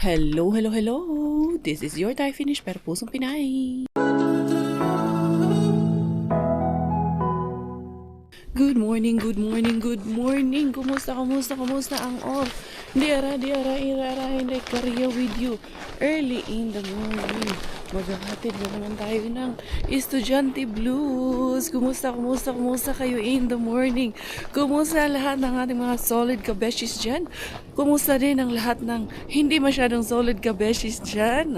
Hello, hello, hello! This is your Thai Finish pero pusong Pinay. Good morning, good morning, good morning! Kumusta ang off? Diara, hindi Korea with you. Early in the morning. Maghahatid na naman tayo ng Estudyante Blues. Kumusta kayo in the morning? Kumusta lahat ng ating mga solid kabeshis dyan? Kumusta din ang lahat ng hindi masyadong solid kabeshis dyan?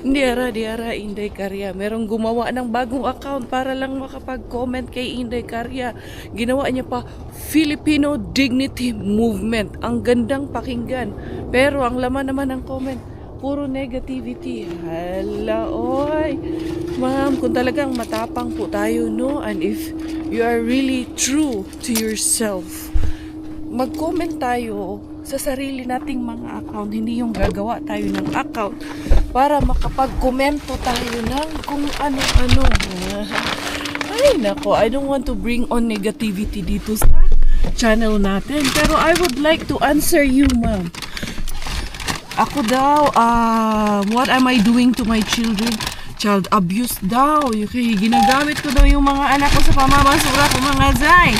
Diara, Inday Karya. Merong gumawa ng bagong account para lang makapag-comment kay Inday Karya. Ginawa niya pa Filipino Dignity Movement. Ang gandang pakinggan. Pero ang laman naman ng comment, puro negativity. Hala, oy. Ma'am, kung talagang matapang po tayo, no? And if you are really true to yourself, mag-comment tayo sa sarili nating mga account. Hindi yung gagawa tayo ng account para makapag-komento tayo ng kung ano-ano. Ay, nako. I don't want to bring on negativity dito sa channel natin. Pero I would like to answer you, ma'am. Ako daw, what am I doing to my children? Child abuse daw. Ginagamit ko daw yung mga anak ko sa pamamasura ko, mga zay.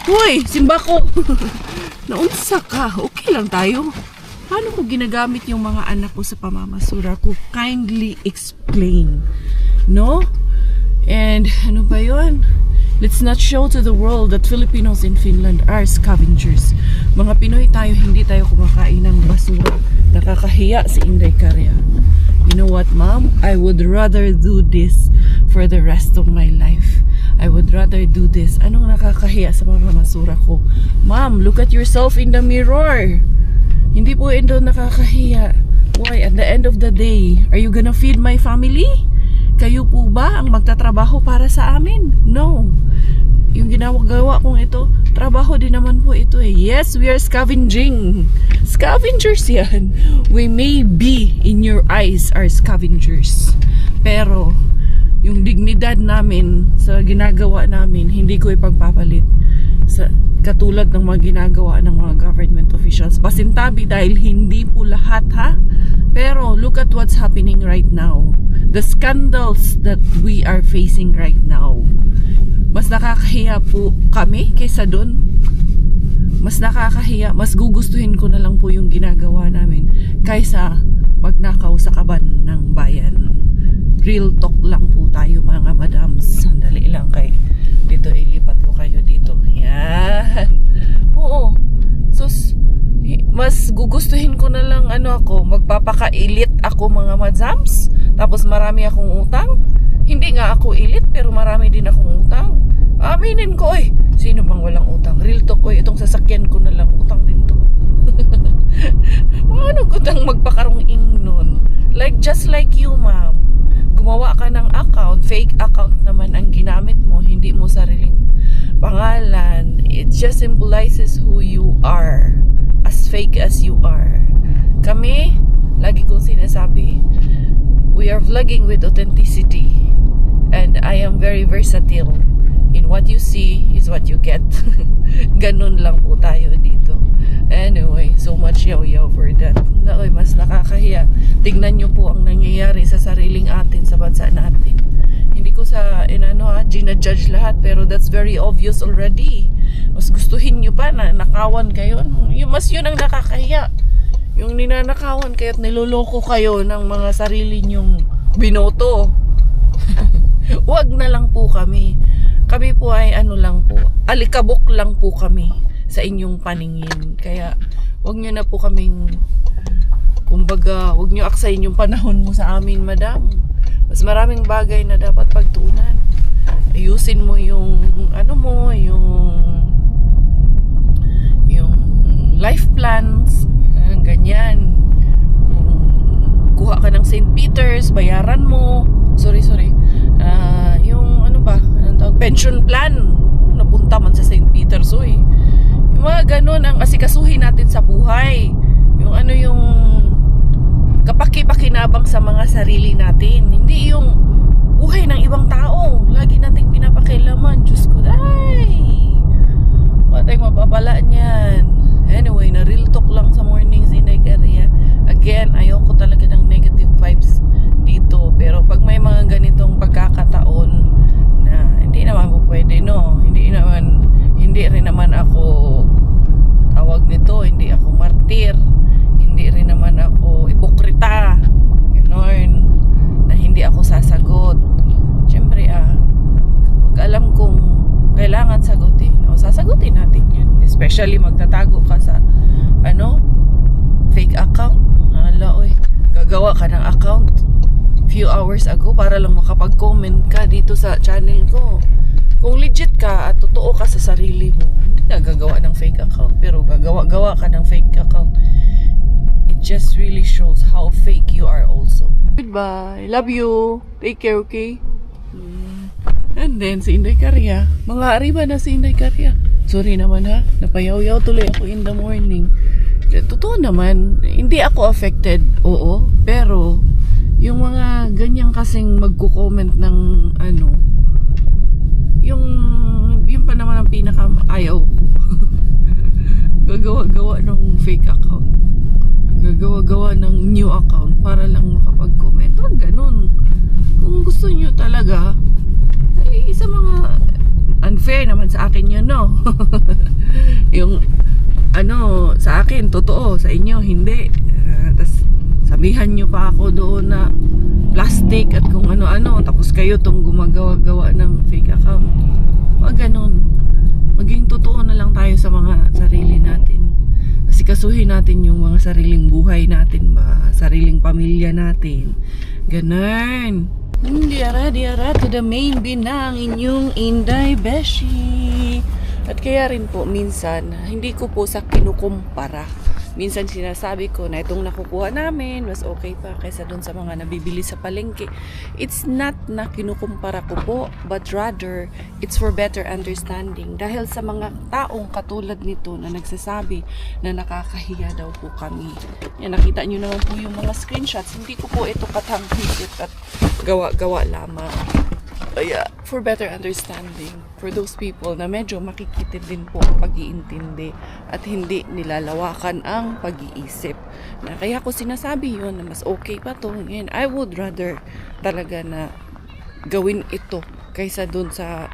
Uy, simba ko. Naunsa ka? Okay lang tayo. Paano ko ginagamit yung mga anak ko sa pamamasura ko? Kindly explain. No? And ano ba yun? Let's not show to the world that Filipinos in Finland are scavengers. Mga Pinoy tayo, hindi tayo kumakain ng basura. Nakakahiya si Inday Karya. You know what, ma'am? I would rather do this for the rest of my life. I would rather do this. Anong nakakahiya sa mga basura ko? Ma'am, look at yourself in the mirror. Hindi po ito nakakahiya. Why? At the end of the day, are you gonna feed my family? Kayo po ba ang magtatrabaho para sa amin? No. Yung ginagawa kong ito, trabaho din naman po ito eh. Yes, we are scavenging. Scavengers yan. We may be, in your eyes, are scavengers. Pero, yung dignidad namin sa ginagawa namin, hindi ko ipagpapalit sa katulad ng mga ginagawa ng mga government officials. Pasintabi dahil hindi po lahat, ha? Pero, look at what's happening right now. The scandals that we are facing right now. Mas nakakahiya po kami kaysa dun. Mas nakakahiya, mas gugustuhin ko na lang po yung ginagawa namin kaysa magnakaw sa kaban ng bayan. Real talk lang po tayo, mga madams. Sandali lang kay dito, ilipat ko kayo dito. Yan. Oo. So, mas gugustuhin ko na lang magpapaka-elite ako, mga madams. Tapos marami akong utang. Hindi nga ako elite pero marami din akong utang. Aminin ko eh. Sino bang walang utang? Real talk ko, itong sasakyan ko na lang utang din to. Ano gutang magpakarong-ing nun? Like just like you, ma'am. Gumawa ka ng account, fake account naman ang ginamit mo, hindi mo sariling pangalan. It just symbolizes who you are. As fake as you are. Kami, lagi kong sinasabi, we are vlogging with authenticity. And I am very versatile. In what you see is what you get. Ganun lang po tayo dito. Anyway, so much yaw-yaw for that. Naoy, mas nakakahiya. Tignan nyo po ang nangyayari sa sariling atin, sa bansa natin. Hindi ko ginajudge lahat, pero that's very obvious already. Mas gustuhin nyo pa na nakawan kayo. Mas yun ang nakakahiya. Yung ninanakawan kayo at niloloko kayo ng mga sarili nyong binoto. Wag na lang po kami. Kami po ay alikabok lang po kami sa inyong paningin. Kaya wag nyo na po kaming, kumbaga, wag nyo aksayin yung panahon mo sa amin, madam. Mas maraming bagay na dapat pagtuunan. Ayusin mo yung yung life plans, ganyan. Kuha ka ng St. Peter's, bayaran mo. Sorry. Yung pension plan. Napunta man sa St. Peter's, oy. Yung mga ganun ang asikasuhin natin sa buhay. Yung kapaki-pakinabang sa mga sarili natin. Hindi yung buhay ng ibang tao. Lagi nating pinapakilaman. Diyos ko, ay! Patay mapapala niyan. Anyway, na real talk lang sa mornings, Inday Karya. Again, pwede, no? Hindi rin naman ako tawag nito, hindi ako martir, hindi rin naman ako ipokrita, gano'n, na hindi ako sasagot. Siyempre, pag alam kong kailangan sagutin, o sasagutin natin yan. Especially magtatago ka sa fake account. Hala, oy, gagawa ka ng account few hours ago para lang makapag-comment ka dito sa channel ko. Kung legit ka at totoo ka sa sarili mo, hindi ka gagawa ng fake account. Pero gagawa ka ng fake account. It just really shows how fake you are also. Goodbye. Love you. Take care, okay? And then, si Inday Karya. Mga arriba na si Inday Karya. Sorry naman ha. Napayaw-yaw tuloy ako in the morning. Totoo naman, hindi ako affected. Oo. Pero, yung mga ganyan kasing magko-comment ng yung pa naman ang pinaka ayaw ko. Gagawa-gawa ng fake account. Gagawa-gawa ng new account para lang makapag-comment. Huwag ganun. Kung gusto nyo talaga, ay sa mga unfair naman sa akin yun, no? Yung sa akin, totoo. Sa inyo, hindi. Tas sabihan nyo pa ako doon na plastic at kung ano-ano. Tapos kayo tong gumagawa-gawa ng fake account. Huwag ganun. Maging totoo na lang tayo sa mga sarili natin. Asikasuhin natin yung mga sariling buhay natin ba? Sariling pamilya natin. Ganun. Diara to the main binang inyong Inday Beshi. At kaya rin po minsan, hindi ko po sa kinukumpara. Minsan sinasabi ko na itong nakukuha namin mas okay pa kaysa dun sa mga nabibili sa palengke. It's not na kinukumpara ko po, but rather it's for better understanding. Dahil sa mga taong katulad nito na nagsasabi na nakakahiya daw po kami. Yan, nakita nyo naman po yung mga screenshots. Hindi ko po ito katangkit at gawa-gawa lamang. Kaya, for better understanding, for those people na medyo makikitid din po ang pag-iintindi at hindi nilalawakan ang pag-iisip. Na kaya ko sinasabi yun na mas okay pa to. And I would rather talaga na gawin ito kaysa dun sa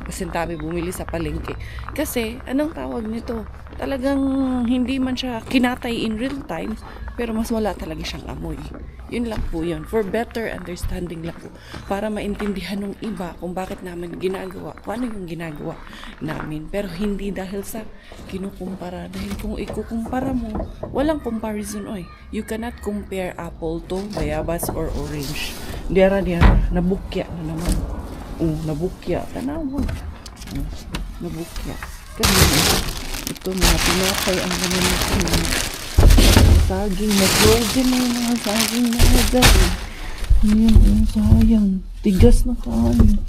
kasintabi bumili sa palengke. Kasi, anong tawag nito? Talagang hindi man siya kinatay in real time, pero mas wala talaga siyang amoy. Yun lang po yun. For better understanding lang po. Para maintindihan ng iba kung bakit namin ginagawa. Kung ano yung ginagawa namin. Pero hindi dahil sa kinukumpara. Dahil kung ikukumpara mo, walang comparison, oy. You cannot compare apple to bayabas or orange. Diara. Nabukya na naman. Nabukya. Tanawag. Nabukya. Kasi ito mga pinakay ang naman ito. Saging na frozen na yung mga saging na agad. Ayan, sayang. Tigas na kain.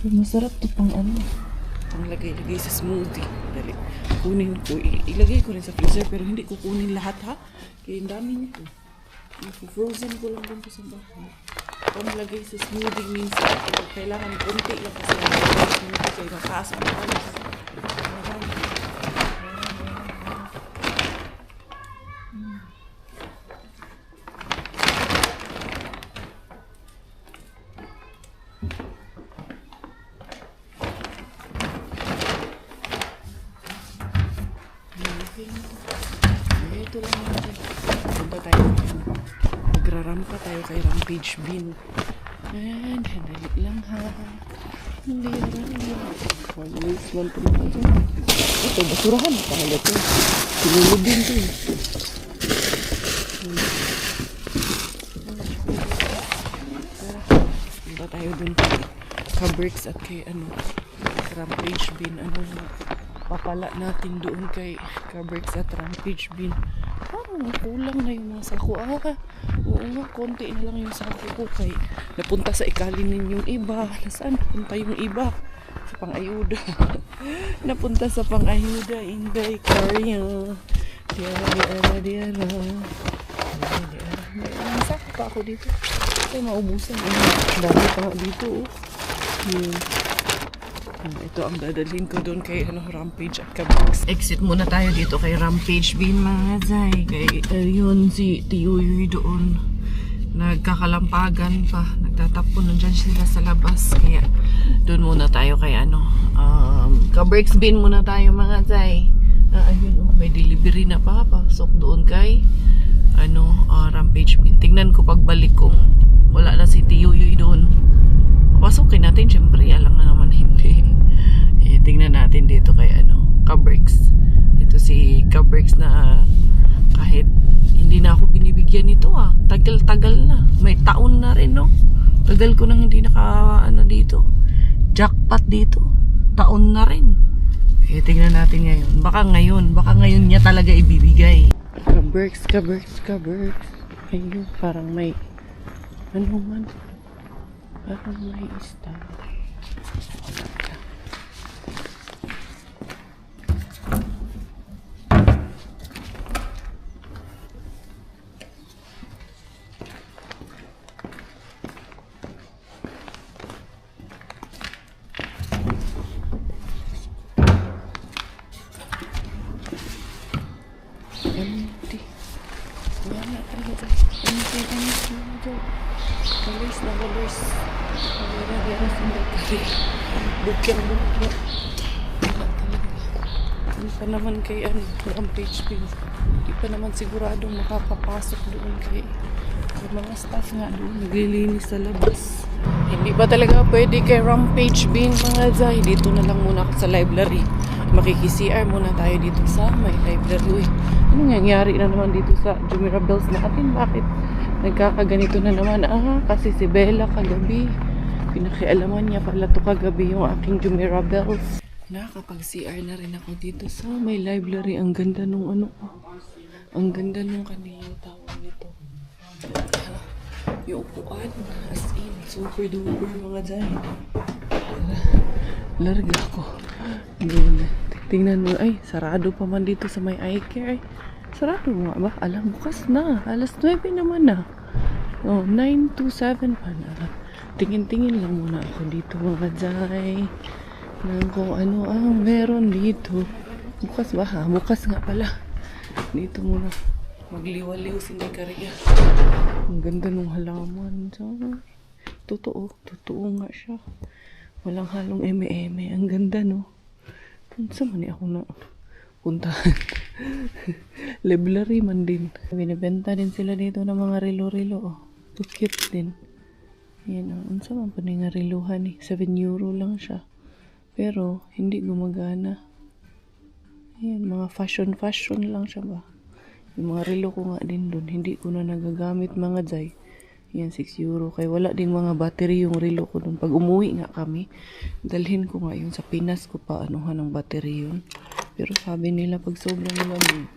Pero masarap to pang pang lagay sa smoothie. Dali. Kunin ko. Ilagay ko rin sa freezer pero hindi ko kunin lahat ha. Kaya yung dami nito. Frozen ko lang dito sa bahay. Pang lagay sa smoothie minsan. Kailangan konti lang kasi kaya mataas ang alas. Ito lang natin. Punta tayo. Magrarampa tayo kay Rampage Bean. And handali lang ha. Hindi lang. Always one po naman ito. Ito, basurahan. Talaga ito. Sinulubin ito. Punta tayo dun kay Cabrix at kay Rampage Bean. Papala natin doon kay Cabrix at Rampage Bean. Parang kulang na yung mga sako. Oo nga, konti na lang yung sako ko kay napunta sa ikalinin yung iba. Nasaan napunta yung iba? Sa pang-ayuda. Napunta sa pang-ayuda. Inday Karya. Diara. May sako pa ako dito. Ay, maubusan. Dami pa dito. Ito ang dadalhin ko doon kay Rampage at Cabrix. Exit muna tayo dito kay Rampage Bean mga zay. Kay yun si Tiyuyoy doon. nagkakalampagan pa, nagtatapon nandyan sila sa labas, kaya doon muna tayo kay ka-Berks Bin muna tayo mga Zay. Ayun may delivery na papasok doon kay Rampage Bin. Tingnan ko pagbalik kung wala na si Tiyuyoy doon, papasukin natin syempre, alam na naman hindi. Tingnan natin dito kay ka-Berks. Ito si ka-Berks na kahit hindi na ako binibigyan nito tagal-tagal na, may taon na rin tagal ko nang hindi dito, jackpot dito, taon na rin. Tingnan natin ngayon, baka ngayon niya talaga ibibigay. ka-Berks ayun, parang may parang may star. Empty. Wala talaga. Empty. Colors na colors. Wala sindakari. Bukyan. Wala talaga. Hindi pa naman kay Rampage Bin. Hindi pa naman siguradong makakapasok doon kay mga staff nga doon. Naglilinis sa labas. Hindi ba talaga pwede kay Rampage Bin mga Zay? Dito na lang muna ako sa library. Makiki-CR muna tayo dito sa may library. Anong nangyari na naman dito sa Jumirabels natin? Bakit nagkakaganito na naman? Kasi si Bella kagabi, pinakialaman niya pala to kagabi yung aking Jumirabels. Nakapag-CR na rin ako dito sa may library. Ang ganda nung ang ganda nung kaniyang tawag nito. Yung upuan, as in, super duper mga dyan. Larga ko. Doon. Tingnan mo, sarado pa man dito sa may eye care. Sarado nga ba? Alam, bukas na. Alas 9 naman na. 9 to 7 pa na. Tingin-tingin lang muna ako dito mga Zay. Kung ano ang meron dito. Bukas ba ha? Bukas nga pala. Dito muna. Magliwaliw si Nekaria. Ang ganda ng halaman. Totoo nga siya. Walang halong eme-eme. Ang ganda Saan man ako na puntahan? Library man din. Binibenta din sila dito ng mga rilo-rilo. Cute din. Yan saan man pa nga riluhan 7 euro lang siya. Pero hindi gumagana. Yan, mga fashion lang siya ba. Yung mga rilo ko nga din doon. Hindi ko na nagagamit mga Zay. Yan, 6 euro. Kaya wala ding mga battery yung relo ko doon. Pag umuwi nga kami, dalhin ko nga yun sa Pinas ko pa ng battery yun. Pero sabi nila pag sobrang lamig,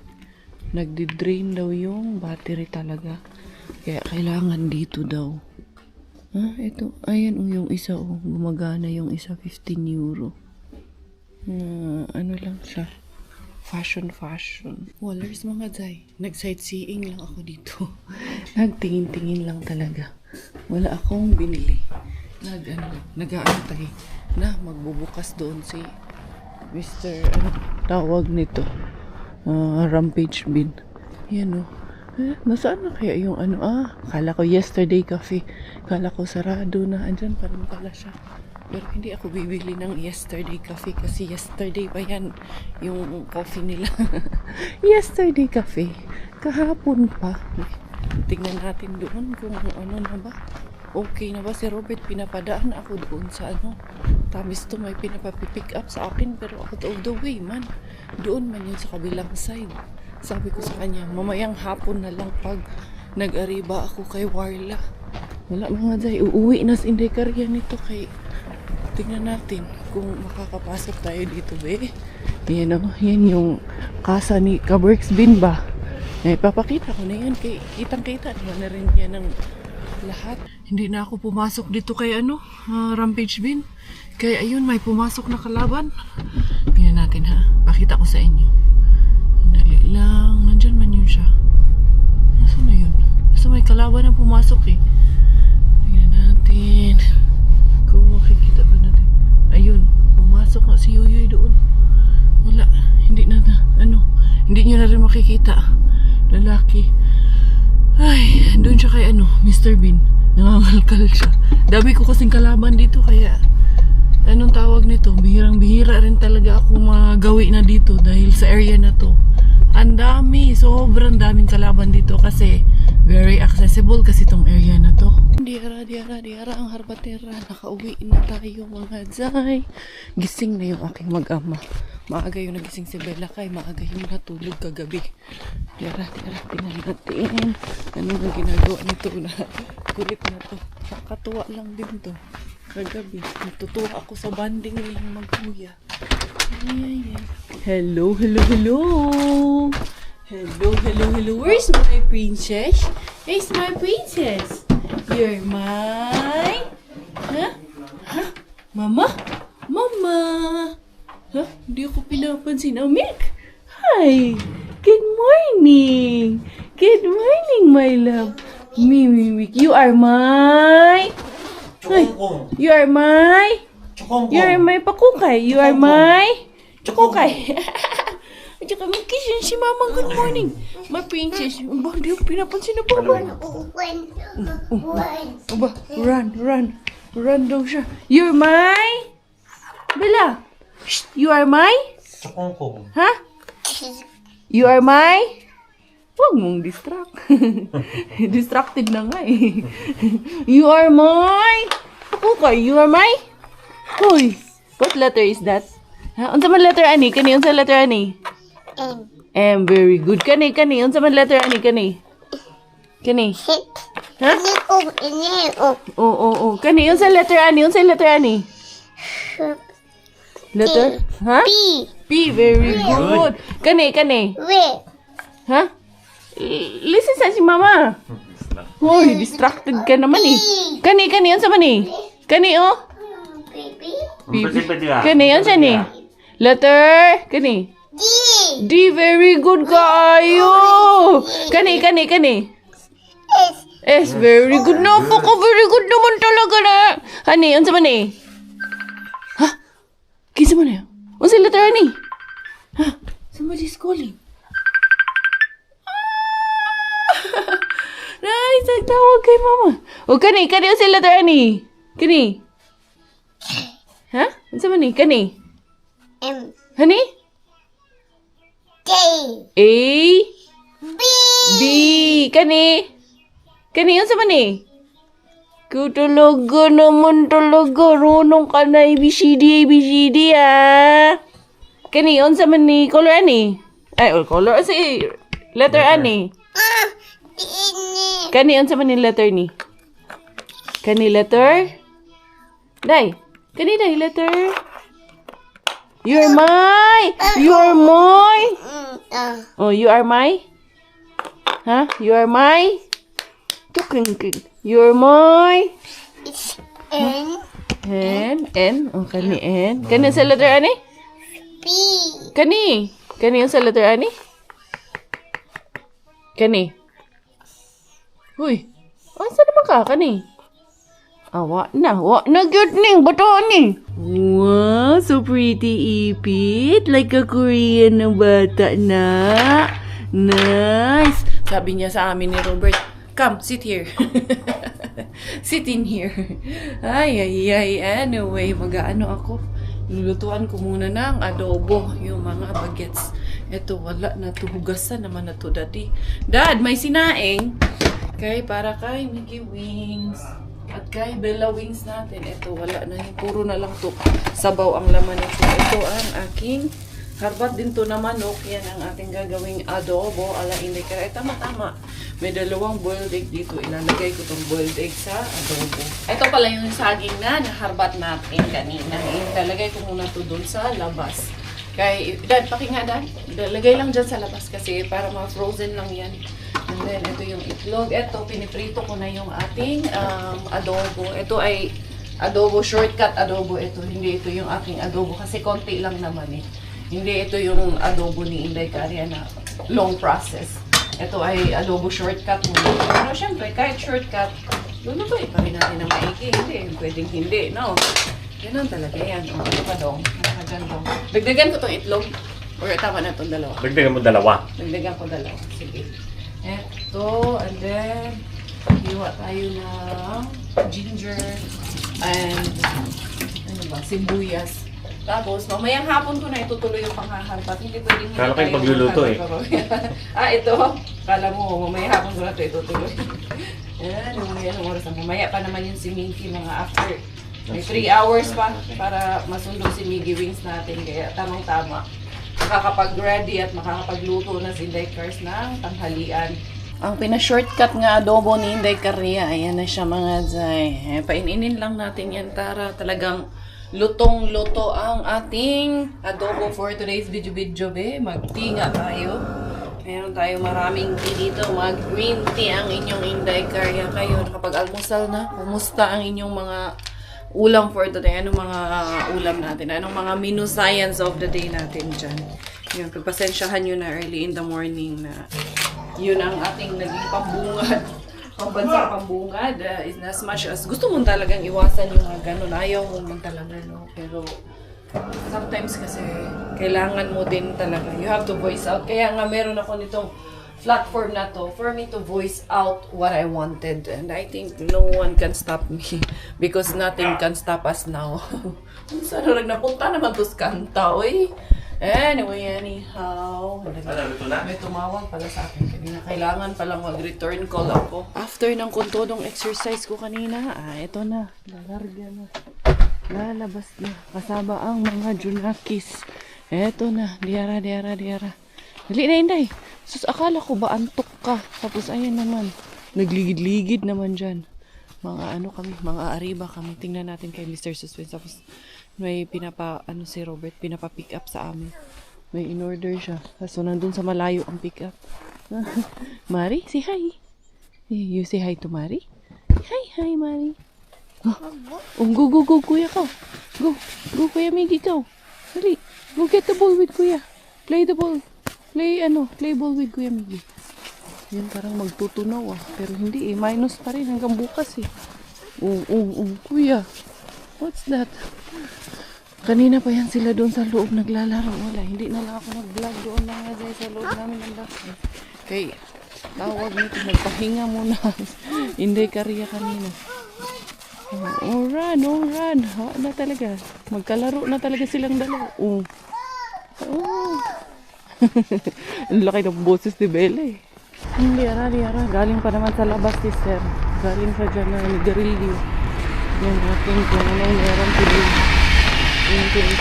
nagdi-drain daw yung battery talaga. Kaya kailangan dito daw. Ito. Ayan yung isa gumagana yung isa, 15 euro. Lang siya. Fashion. Wallers mga Zay. Nag-sightseeing lang ako dito. Nagtingin-tingin lang talaga. Wala akong binili. Nag-aantay na magbubukas doon si Mr. Tawag nito. Rampage Bin. Yan nasaan na kaya yung kala ko yesterday cafe. Kala ko sarado na. Andyan pa rin pala siya. Pero hindi ako bibili ng yesterday coffee kasi yesterday pa yan yung coffee nila. Yesterday coffee. Kahapon pa. Tingnan natin doon kung na ba. Okay na ba si Robert? Pinapadaan ako doon sa Tamis to may pinapapipick up sa akin pero out of the way man. Doon man yun sa kabilang side. Sabi ko sa kanya, mamayang hapon na lang pag nag-ariba ako kay Warla. Wala mga Zay. Uuwi na si Nekaria nito kay tingnan natin kung makakapasok tayo dito yan yung kasa ni ka-Berks Bin ba. Papakita ko na yan kitang-kita naman na rin yan ng lahat. Hindi na ako pumasok dito kay Rampage Bin. Kaya ayun, may pumasok na kalaban. Tingnan natin pakita ko sa inyo. Dali lang, nandyan man yun siya. Nasaan na yun? Basta may kalaban na pumasok tingnan natin kung makikita ba natin. Ayun, pumasok nga si Yuyoy doon. Wala, hindi na hindi nyo na rin makikita. Lalaki. Ay, doon siya kay Mr. Bean. Nangangalkal siya. Dami ko kasing kalaban dito kaya anong tawag nito? Bihirang-bihira rin talaga ako magawi na dito dahil sa area na to. Ang dami, sobrang daming kalaban dito kasi very accessible kasi tong area na to. Diara, ang harbatera. Nakauwi na tayo mga zay. Gising na yung aking mag-ama. Maaga yung nagising si Bella kay maaga yung natulog kagabi. Diara, tingnan natin. Ano na ginagawa nito na kulit na to. Nakakatuwa lang din to. Kagabi, natutuwa ako sa banding nilang magkuya. Ay. Hello. Where's my princess? Where's my princess? You're my... Huh? Mama? Huh? Hindi ako pinapansin. Oh, Milk! Hi! Good morning! Good morning, my love. Mimi, you are my... You are my... You are my pakukay. You are my... Pakukay. At saka mag-kiss yun si Mama. Good morning. My princess. Ba, hindi ako pinapansin na ba? Aba, run. Run daw siya. You're my... Bella. Shh, you are my... Ha? You are my... Huwag mong distract. Distracted na nga eh. You are my... Pakukay. You are my... Hoy. What letter is that? Ha? Unsa man letter ani? Kani unsa letter ani? M. Very good. Kani. Unsa man letter ani? Kani. Ha? Oo. Kani unsa letter ani? Letter? Ha? P. Very good. Kani. Ha? Listen sa si Mama. Hoy, distracted ka naman eh. Kani unsa man ni? Kani oh. Kani unsa ni? Letter? Kani. D. Very good kayo. Kani. S. Very good na po ko. Very good naman talaga na. Hani, unsa man ni? Ha? Kinsa man na? Unsa letter ani? Ha? Somebody's calling. Nice, nagtawag kay Mama. O kani unsa letter ani? Kani. Ha? Unsa man ni? Kani. M. Hani? K. A. B. Kani unsa man ni? Talaga naman talaga. Runong ka na ABCD ah. Kani unsa man ni? Color ani? Ay, color si letter ani? Kani unsa man ni letter ni? Kani letter? Dai. Kani dai letter? You're my. Oh, you are my? Huh? You are my? You're my? It's N. N. Oh, kani N. Kani sa letter ani? P. Kani yung sa letter ani? Kani. Uy. Asa naman ka? Kani. Wa na good ning. Bato ni. Wow, so pretty, Ipit. Like a Korean na bata na. Nice. Sabi niya sa amin ni Robert, come, sit here. Sit in here. Ay. Anyway, mag-ano ako. Lulutuan ko muna ng adobo, yung mga bagets. Ito, wala na to. Hugasan naman na to, Daddy. Dad, may sinaing. Para kay Mickey Wings. At kay Bella Wings natin. Ito, wala na yun. Puro na lang to. Sabaw ang laman nito. Ito ang aking harbat din to na manok. Yan ang ating gagawing adobo. Ala, hindi ka. Tama. May 2 boiled egg dito. Ilalagay ko tong boiled egg sa adobo. Ito pala yung saging na naharbat natin kanina. Ilalagay ko muna to dun sa labas. Dad, pakinga Dad. Lagay lang dyan sa labas kasi para ma-frozen lang yan. And then, ito yung itlog. Ito, piniprito ko na yung ating adobo. Ito ay adobo, shortcut adobo. Ito, hindi ito yung aking adobo kasi konti lang naman eh. Hindi ito yung adobo ni Inday Caria na long process. Ito ay adobo shortcut muna. Pero syempre, kahit shortcut, lulutuin pa rin natin ng maigi. Hindi, pwedeng hindi, no? Ganun talaga yan. O, ano pa dong? Dagdagan ko itong itlog. Or tama na itong 2. Dagdagan mo 2. Dagdagan ko 2. Sige. Eto, and then, Hiwa tayo ng ginger and ano ba, sibuyas. Tapos, mamayang hapon ko na itutuloy yung panghahalpat. Hindi pwedeng Kala ko yung pagluluto eh. Ito. Kala mo, mamayang hapon ko na ito itutuloy. Ayan, yung oras na. Mamaya pa naman yung si Minky, mga after. May 3 hours pa para masundo si Miggy Wings natin. Kaya tamang-tama. Makakapag-ready at makakapagluto na si Inday Cars ng tanghalian. Ang pina-shortcut nga adobo ni Inday Caria, ayan na siya mga Zay. Paininin lang natin yan, Tara. Talagang lutong-luto ang ating adobo for today's video be. Magtinga tayo. Meron tayo maraming tea dito. Mag-green tea ang inyong Inday Caria. Kayo, nakapag-almusal na? Kumusta ang inyong mga ulam for today? Anong mga ulam natin? Anong mga menu science of the day natin dyan? Yun, pagpasensyahan nyo na early in the morning na yun ang ating naging pambungad. Pambansang pambungad is as much as gusto mo talagang iwasan yung mga ganun. Ayaw mo man talaga, no? Pero sometimes kasi kailangan mo din talaga. You have to voice out. Kaya nga meron ako nitong platform na to for me to voice out what I wanted. And I think no one can stop me because nothing can stop us now. Sana napunta naman to kanta, oy. Anyway, anyhow, may tumawag pala sa akin kanina. Kailangan palang mag-return call ako. After ng kuntodong exercise ko kanina, ito na. Lalarga na. Lalabas na. Kasama ang mga junakis. Ito na. Diara. Dali na, Inday. Sus, akala ko ba antok ka? Tapos ayan naman. Nagligid-ligid naman dyan. Mga kami, mga ariba kami. Tingnan natin kay Mr. Suspense. Tapos may si Robert, pinapa-pick up sa amin. May in-order siya. So, nandun sa malayo ang pick up. Mari, say hi. You say hi to Mari? Hi, Mari. Go, kuya ka. Go, kuya Miggy, go. Dali, go get the ball with kuya. Play the ball. Play ball with kuya Miggy. Yan, parang magtutunaw Pero hindi minus pa rin hanggang bukas kuya. What's that? Kanina pa yan sila doon sa loob naglalaro. Wala, hindi na lang ako nag-vlog doon lang nga sa loob namin ng bahay. Okay, tawag nito, nagpahinga muna. Inday Caria kanina. Run. Na talaga. Magkalaro na talaga silang dalawa. Ang laki ng boses ni Bella Hindi, ara. Galing pa naman sa labas, sister. Galing pa dyan na nigarilyo. Yan natin kung ano meron tuloy. Into it.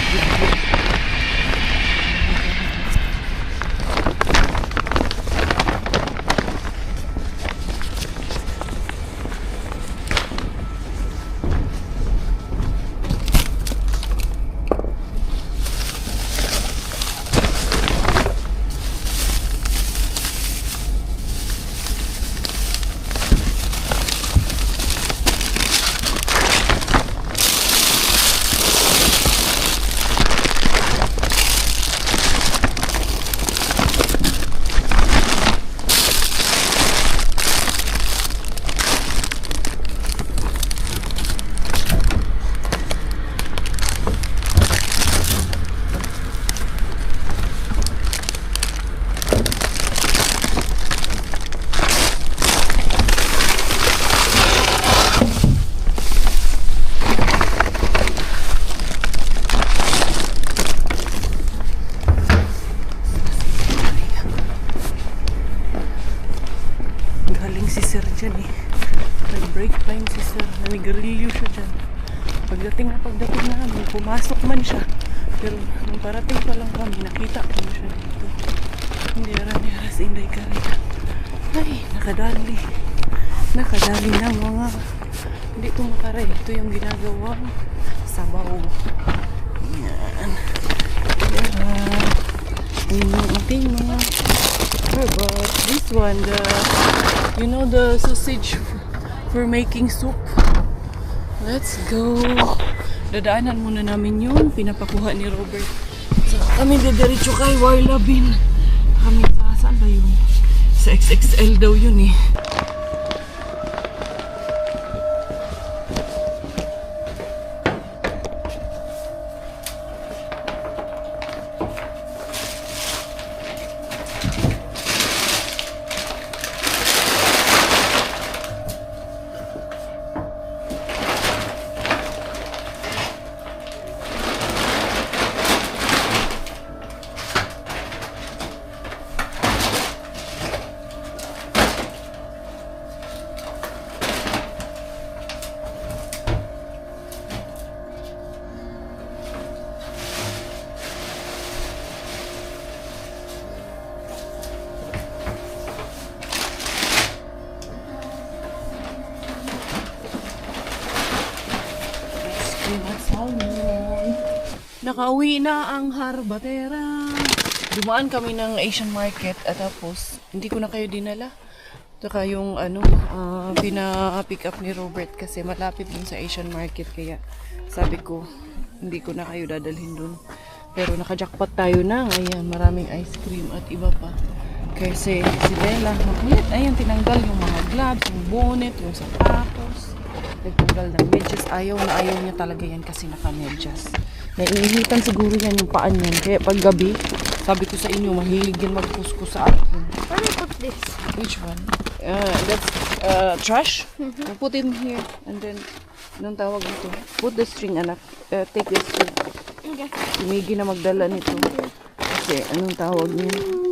Dyan nag-break time si sir. Nanigarilyo siya dyan. Pagdating namin, pumasok man siya. Pero nung parating pa lang kami, nakita ko na siya dito. Hindi ara si Inday Caria. Ay, nakadali na mga hindi ito makaray. Ito yung ginagawa sabaw. Yan. Yung ating mga herbs. This one, the sausage for making soup. Let's go. Dadaanan muna namin yun. Pinapakuha ni Robert. So, kami didiretso kay Warla Bin. Kami saan ba yun? Sa XXL daw yun salmon. Nakauwi na ang harbatera. Dumaan kami ng Asian market at tapos hindi ko na kayo dinala. Saka yung pina-pick up ni Robert kasi malapit dun sa Asian market kaya sabi ko hindi ko na kayo dadalhin dun. Pero naka-jackpot tayo na. Ayan, maraming ice cream at iba pa. Kasi si Bella, makulit. Ayan, tinanggal yung mga gloves, yung bonnet, yung sapatos. Nagtanggal ng medyas. Ayaw niya talaga yan kasi naka-medyas. Naiinitan siguro yan yung paan yan. Kaya pag gabi, sabi ko sa inyo, mahilig yan magkuskus sa akin. Where do I put this? Which one? That's trash. We'll put it in here. And then, anong tawag nito? Put the string, anak. Take the string. Okay. Tumigi na magdala nito. Kasi, anong tawag niya?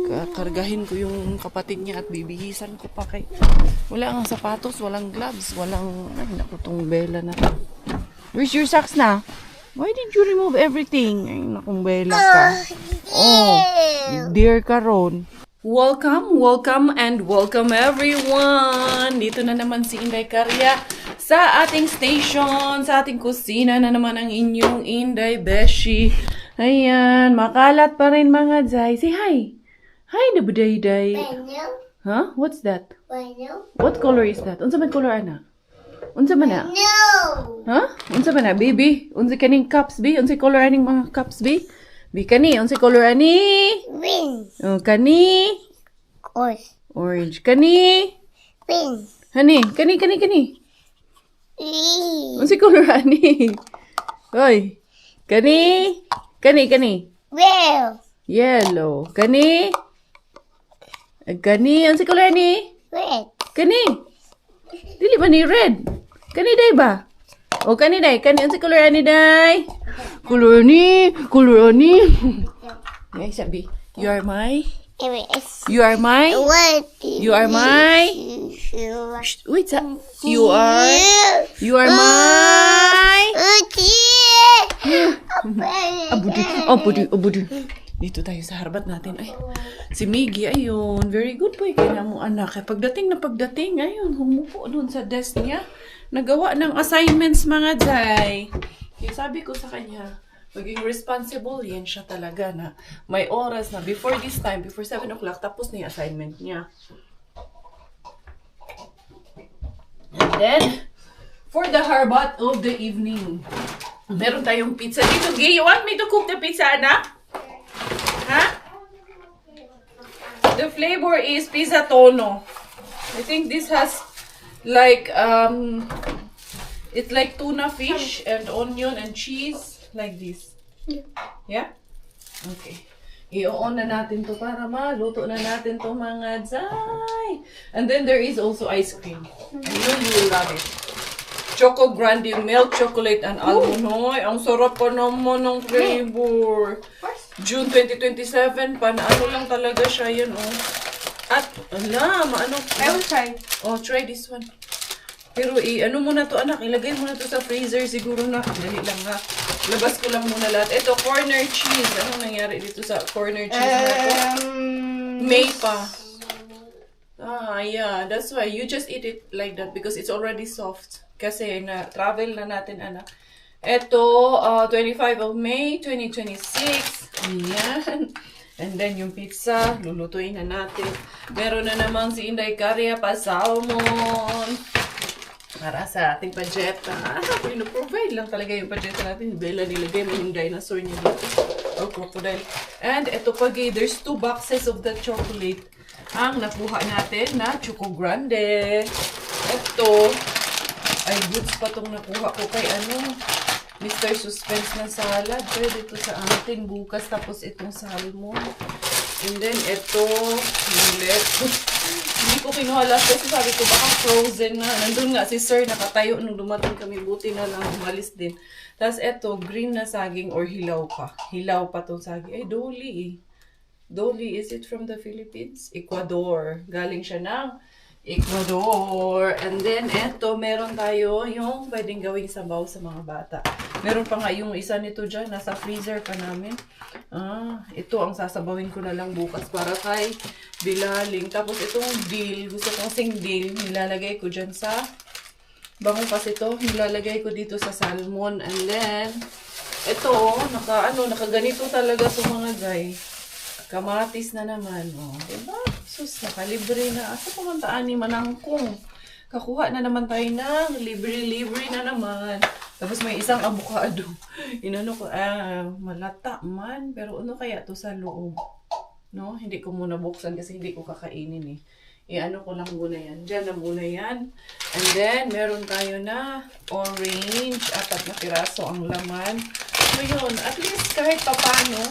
Kakargahin ko yung kapatid niya at bibihisan ko pa kay... Wala ang sapatos, walang gloves, walang... Ay, naku, tong Bella na to. Where's your socks na? Why did you remove everything? Ay, nakong Bella ka. Oh, dear Karon. Welcome and welcome everyone! Dito na naman si Inday Karya sa ating station, sa ating kusina na naman ang inyong Inday Beshi. Ayan, makalat pa rin mga Zay. Say hi! Hi, Nabuday-day. Bueno. Huh? What's that? Bueno. What color is that? Unsa man color, ana? Unsa man na? No. Huh? Unsa man na, baby? Unsa kaning cups, bi? Unsa color aning mga cups, bi? Bi kani, unsa color ani? Green. Oh, kani? Orange. Kani? Green. Hani, kani. Green. Unsa color ani? Hoy. Kani? Red. Yellow. Kani? Unsa color ani? Red. Kani? Dili ba ni red? Kani day ba? O kani day, unsa color ani day? Color ni. Ay, sabi. You are my. You are my. Shh, wait, you are my. Abudi. Dito tayo sa harbat natin. Ay, si Miggy, ayun. Very good boy. Kaya mo anak. Kaya pagdating, ayun, humupo doon sa desk niya. Nagawa ng assignments mga Zay. Kaya sabi ko sa kanya, maging responsible yan siya talaga na may oras na before this time, before 7 o'clock, tapos na yung assignment niya. And then, for the harbat of the evening, meron tayong pizza dito. Gay, you want me to cook the pizza, anak? Huh? The flavor is pizza tono. I think this has like, it's like tuna fish and onion and cheese. Like this. Yeah? Okay. I-on na natin to para maluto na natin to mga Zay. And then there is also ice cream. I know you will love it. Choco Grande milk chocolate and almond. Hoy, ang sarap pa naman ng flavor. June 2027 pa na ano lang talaga siya yan, oh. At maano. I will try. Oh, try this one. Pero ano muna to anak, ilagay muna to sa freezer siguro na. Dali lang ha. Labas ko lang muna lahat. Ito, corner cheese. Ano nangyari dito sa corner cheese na to? May pa. Yeah. That's why you just eat it like that because it's already soft. Kasi na-travel na natin, anak. Ito, 25 of May, 2026. Ayan. And then yung pizza, lulutuin na natin. Meron na namang si Inday Karya pa salmon. Para sa ating pajeta. Pino-provide lang talaga yung pajeta natin. Bella, nilagay mo yung dinosaur niya dito. Or crocodile. And ito pagi, there's 2 boxes of the chocolate. Ang nakuha natin na Choco Grande. Ito, ay goods pa tong nakuha ko kay Mr. Suspense na salad. Pwede ito sa atin bukas. Tapos itong salmon. And then ito, hindi ko kinuha last kasi sabi ko baka frozen na. Nandun nga si sir nakatayo nung dumating kami. Buti na lang umalis din. Tapos ito, green na saging or hilaw pa. Hilaw pa tong saging. Ay, doli eh. Doli, is it from the Philippines? Ecuador. Galing siya ng Ecuador. And then, eto, meron tayo yung pwedeng gawing sabaw sa mga bata. Meron pa nga yung isa nito dyan. Nasa freezer pa namin. Ito ang sasabawin ko na lang bukas para kay Bilaling. Tapos itong dill. Gusto ko kasing dill. Nilalagay ko dyan sa Bango kasi to. Nilalagay ko dito sa salmon. And then, ito, nakaganito talaga to mga guys. Kamatis na naman. Oh, diba? Sus, nakalibre na. Asa pumuntaan ni Manangkong? Kakuha na naman tayo ng libre-libre na naman. Tapos may isang avocado. Inano ko, malata man. Pero ano kaya to sa loob? No? Hindi ko muna buksan kasi hindi ko kakainin eh. I-ano ko lang muna yan. Diyan na muna yan. And then, meron tayo na orange. 4 na piraso ang laman. So yun, at least kahit papano,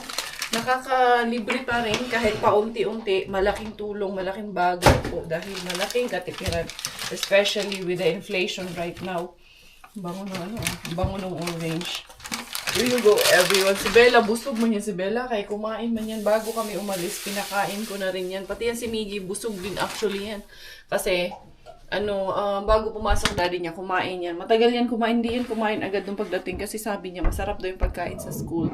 nakakalibre pa rin kahit paunti-unti. Malaking tulong, malaking bagay po. Dahil malaking katipiran. Especially with the inflation right now. Bango ng bango ng orange. Here you go, everyone. Si Bella, busog man yan si Bella. Kaya kumain man yan. Bago kami umalis, pinakain ko na rin yan. Pati yan si Miggy, busog din actually yan. Kasi, bago pumasok daddy niya, kumain yan. Matagal yan kumain, di yan kumain agad nung pagdating. Kasi sabi niya, masarap daw yung pagkain sa school.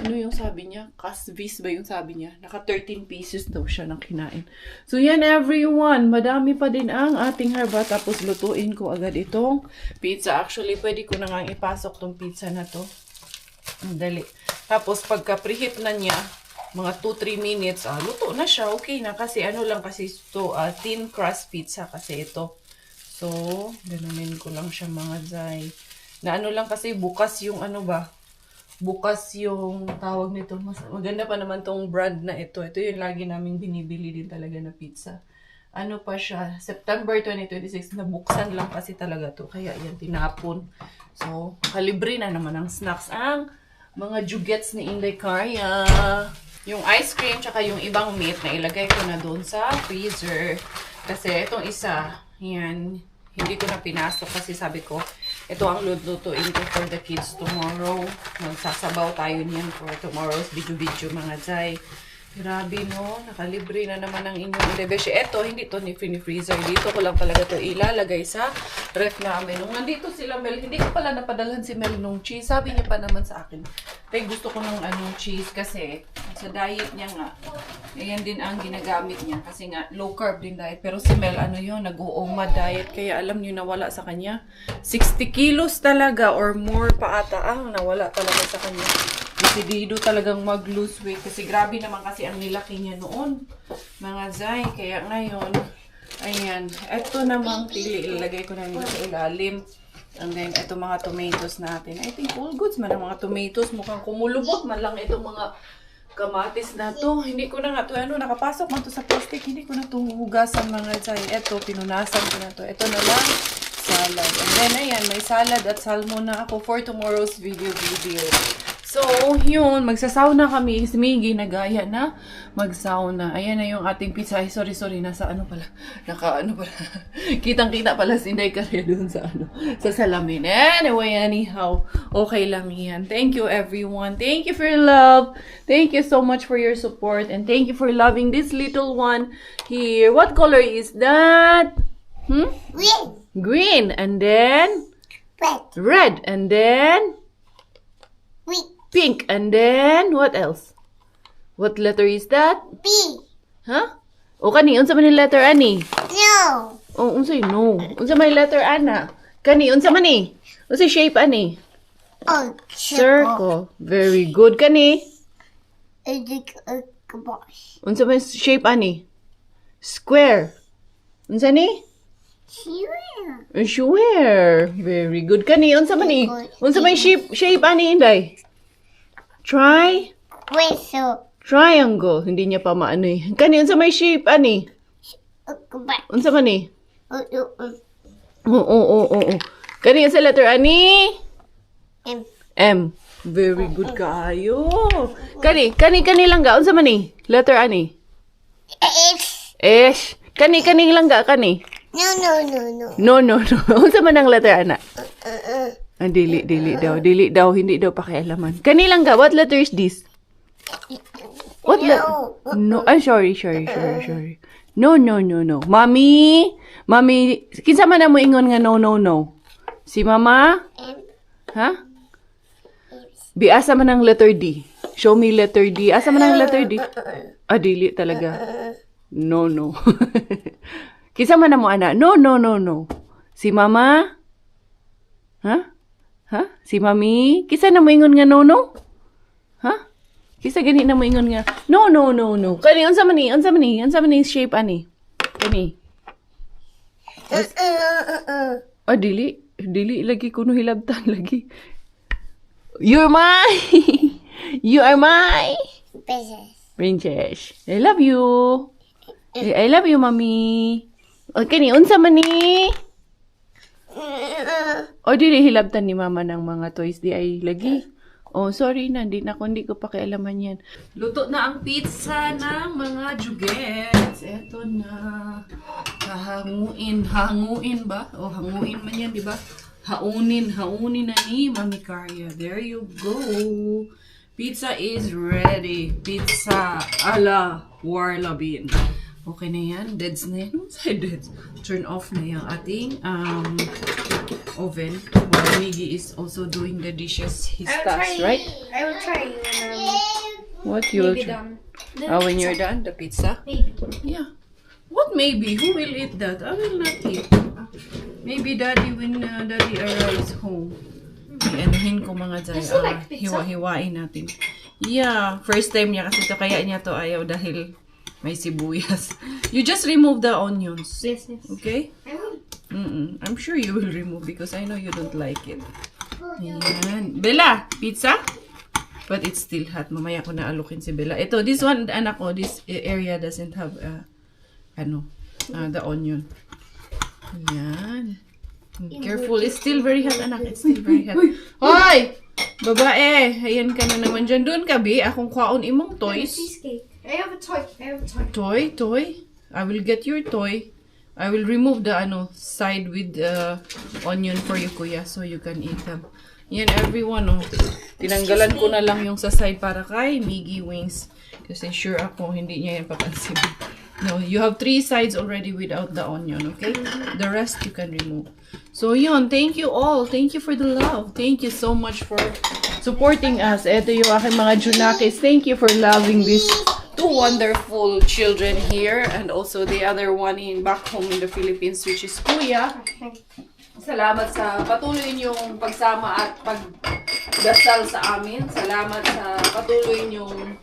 Ano yung sabi niya? Kasvis ba yung sabi niya? Naka 13 pieces daw siya ng kinain. So yan everyone, madami pa din ang ating harba. Tapos lutuin ko agad itong pizza. Actually, pwede ko na nga ipasok tong pizza na to. Dali. Tapos pagka preheat na niya, mga 2-3 minutes, luto na siya. Okay na kasi lang kasi ito, thin crust pizza kasi ito. So, ganunin ko lang siya mga zay. Na lang kasi bukas yung bukas yung tawag nito. Maganda pa naman tong brand na ito. Ito yung lagi naming binibili din talaga na pizza. Pa siya, September 2026, nabuksan lang kasi talaga to. Kaya yan, tinapon. So, kalibre na naman ang snacks. Ang mga jugets ni Inday Karya. Yung ice cream, tsaka yung ibang meat na ilagay ko na doon sa freezer. Kasi itong isa, yan, hindi ko na pinasok kasi sabi ko, ito ang lulutuin ko for the kids tomorrow. Magsasabaw tayo niyan for tomorrow's video-video mga zay. Grabe no, nakalibre na naman ang inyong lebeshi. Eto, hindi to ni freezer. Dito ko lang talaga to ilalagay sa ref namin. Nung nandito sila Mel, hindi ko pala napadalhan si Mel nung cheese. Sabi niya pa naman sa akin, tay gusto ko ng cheese kasi sa diet niya nga. Ayan din ang ginagamit niya kasi nga low carb din diet. Pero si Mel nag-uoma diet kaya alam niyo nawala sa kanya. 60 kilos talaga or more pa ata ang nawala talaga sa kanya. Decidido talagang mag-lose weight kasi grabe naman kasi ang nilaki niya noon. Mga zay, kaya ngayon, ayan, eto namang pili, ilalagay ko na dito sa ilalim. And then, eto mga tomatoes natin. I think all goods man ang mga tomatoes. Mukhang kumulubot man lang itong mga kamatis na to. Hindi ko na nga to, nakapasok man to sa plastic. Hindi ko na to hugasan mga zay. Eto, pinunasan ko na to. Eto na lang, salad. And then, ayan, may salad at salmon na ako for tomorrow's video. So, yun, magsasauna kami. Si Miggy, nagaya na magsauna. Ayan na yung ating pizza. Ay, sorry, nasa pala. Kitang-kita pala si Inday Karya dun sa sa salamin. Anyway, anyhow, okay lang yan. Thank you, everyone. Thank you for your love. Thank you so much for your support. And thank you for loving this little one here. What color is that? Green. Green. And then? Red. Red. And then? Pink. Pink. And then, what else? What letter is that? B. Huh? O kani, unsa man yung letter ani? No. O, unsa yung no? Unsa man yung letter ana? Kani, unsa man ni? Unsa shape ani? Oh, Circle. Very good. Kani? Unsa man shape ani? Square. Unsa ni? Square. Very good. Kani, unsa man ni? Unsa man shape ani Inday? Whistle. Triangle. Hindi niya pa maano eh. Kani, unsa may shape, ani? Unsa man ni? Oo. Kani, unsa letter, ani? M. Very good kaayo. Kani lang ga. Unsa man ni? Letter, ani? S. Kani lang ga, kani? No. Unsa man ang letter, ana? Dili daw. Hindi daw pakialaman. Kani lang ga. What letter is this? What no. Ay, sorry. No. Mommy, kinsa man na mo ingon nga no. Si mama? Ha? Asa man ang letter D? Show me letter D. Asa man ang letter D? Dili talaga. No. Kinsa man na mo ana? No. Si mama? Ha? Ha? Si Mami? Kisa na mo ingon nga no? Ha? Kisa gani na mo ingon nga no. Kani unsa man ni? Unsa man ni shape ani? Kani. Dili lagi kuno hilabtan lagi. You're mine. You are my princess. I love you. I love you, Mami. Okay ni, unsa man ni? O dili hilabtan ni Mama ng mga toys di ay lagi. Oh, sorry na, hindi ko pakialaman yan. Luto na ang pizza ng mga jugets. Eto na. Hanguin ba? O hanguin man yan, di ba? Haunin na ni Mami Carya. There you go. Pizza is ready. Pizza ala Warlabin. Okay na yan. Deads na yan. Deads. Turn off na yung ating oven. While Miggy is also doing the dishes. His task, right? I will try What you will try? When you're done, the pizza? Maybe. Yeah. What maybe? Who will eat that? I will not eat. Maybe Daddy when Daddy arrives home. Ianuhin ko mga dyan. like pizza? Hiwa-hiwain natin. Yeah. First time niya kasi to kaya niya to ayaw dahil may sibuyas. You just remove the onions. Yes. Okay? I will. I'm sure you will remove because I know you don't like it. Ayan. Bella, pizza? But it's still hot. Mamaya ko na alukin si Bella. Ito, this one, anak ko, this area doesn't have, the onion. Ayan. Careful. It's still very hot, anak. It's still very hot. Hoy! Babae, ayan ka na naman dyan. Doon ka, Bi. Akong kwaon imong toys. Cheesecake. I have a toy. Toy? I will get your toy. I will remove the side with onion for you, kuya, so you can eat them. Yan, everyone, oh. Tinanggalan ko na lang yung sa side para kay Miggy Wings. Kasi sure ako, hindi niya yan papansin. No, you have 3 sides already without the onion, okay? The rest you can remove. So, yun. Thank you all. Thank you for the love. Thank you so much for supporting us. Ito yung aking mga Junakis. Thank you for loving these 2 wonderful children here. And also the other one back home in the Philippines, which is Kuya. Salamat sa patuloy niyong pagsama at pagdasal sa amin. Salamat sa patuloy niyong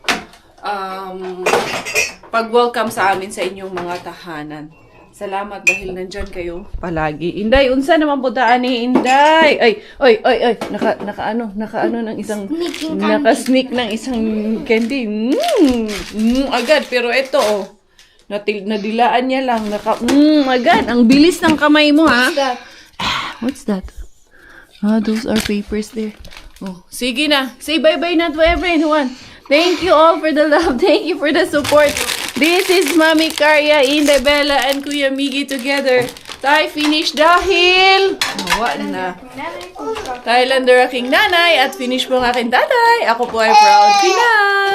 pag-welcome sa amin sa inyong mga tahanan. Salamat dahil nandyan kayo palagi. Inday, unsa naman po taan ni Inday? Ay. Naka ng isang, naka-sneak ng isang candy. Agad. Pero ito, oh. Nadilaan niya lang. Agad. Ang bilis ng kamay mo, ha? What's that? Those are papers there. Oh, sige na. Say bye-bye na to everyone. Thank you all for the love. Thank you for the support. This is Mami Carya, Inday, Bella, and Kuya Miggy together. Tayo finish dahil nawa na. Thailander aking nanay at finish po ang aking tatay. Ako po ay proud Pinay.